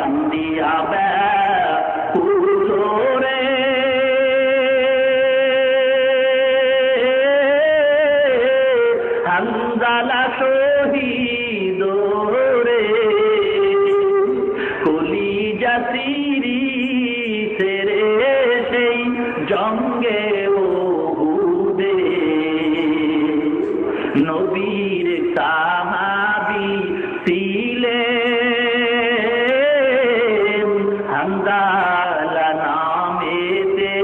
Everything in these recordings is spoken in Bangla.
अंदिया बैकुलोरे হানজালা শহীদ রে কলিজা সিরি সেরে সেই জঙ্গে ওহুদে নবীর সাহাবী ছিলেন হানজালা নামেতে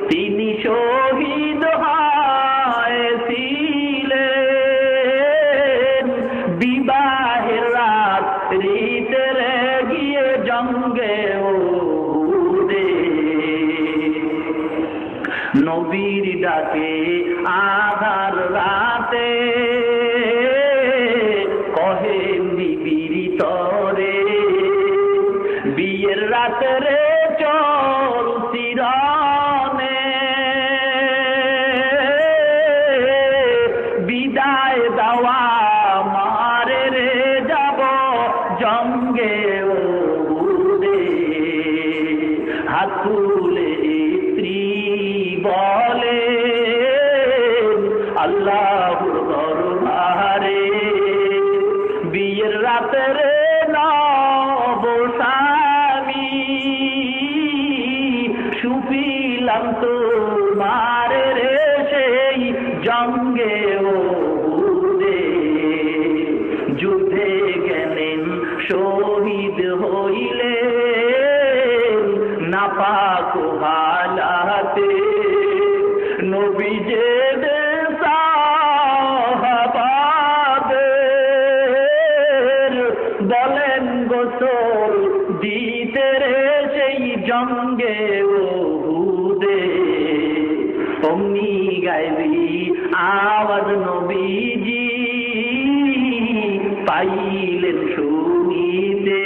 তিনি শহীদ বিবাহের রাত্রিতে গিয়ে জঙ্গে ওহুদে নবীর ডাকে আধার রাতে কহে বিবির তরে বিয়ের রাতে রে চল চিরনে বিদায় দেওয়া জঙ্গে ওহুদে হাত তুলে স্ত্রী বলে আল্লাহর দরবারে বিয়ের রাতের নব স্বামী সুফিলাম তোমার রে সেই জঙ্গে ওহুদে যুদ্ধে গেলেন শহীদ হইলে নাপাক হালাতে নবীজের সাহাবাদের বলেন গোসল দিতে রে সেই জঙ্গে ওহুদে অমনি গাইবি আওয়াজ নবীজি পাইলেন শুনিতে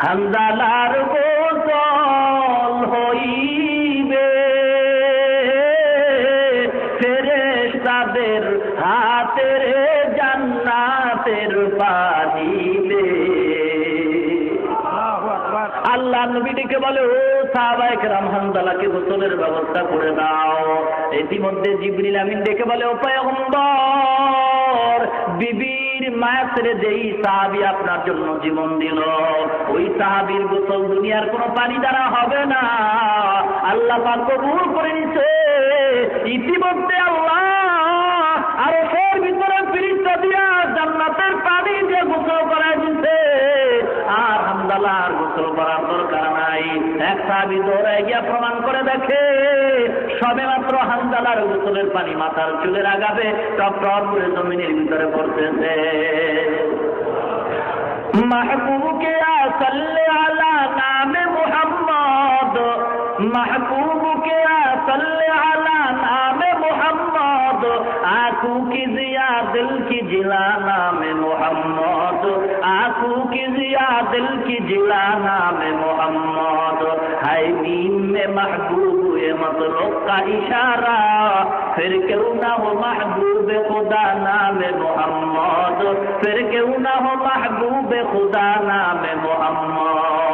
হানজালার গোসল হইবে ফেরেশতাদের হাতের জান্নাতের পানিবে আল্লাহ নবী ডেকে বলে ও সাহাবায়ে কেরাম হানজালাকে গোসলের ব্যবস্থা করে দাও। ইতিমধ্যে জিবরিল আমিন ডেকে বলে ও পয়গম্বর বিবির মায়া ছেড়ে যেই সাহাবী আপনার জন্য জীবন দিল ওই সাহাবীর গোসল দুনিয়ার কোনো পানি দ্বারা হবে না, আল্লাহ পাক কবুল করে নিছে। ইতিমধ্যে আল্লাহ আরশের ভিতরে ফেরেশতা দিয়া জান্নাতের পানি দিয়ে গোসল করায় দিছে, আর হানজালার গোসল করার দরকার নাই। এক সাহাবী দৌড়ায় গিয়া প্রমাণ করে দেখে সবে মাত্র হানজালার গোসলের পানি মাথার চুলের আগাবে টপ টপ করে জমিনের ভিতরে পড়তেছে। महबूब के सल्ले अला नाम मुहम्मद, महबूब के सल्ले अला नाम मुहम्मद, आंखों की जिया दिल की जिला नाम मुहम्मद, आंखों की जिया दिल की जिला नाम मुहम्मद, है मीम में महबूब ये मतलब का इशारा, फिर क्यों ना हो महबूब खुदा नाम मुहम्मद, फिर क्यों ना हो महबूब खुदा नाम मुहम्मद।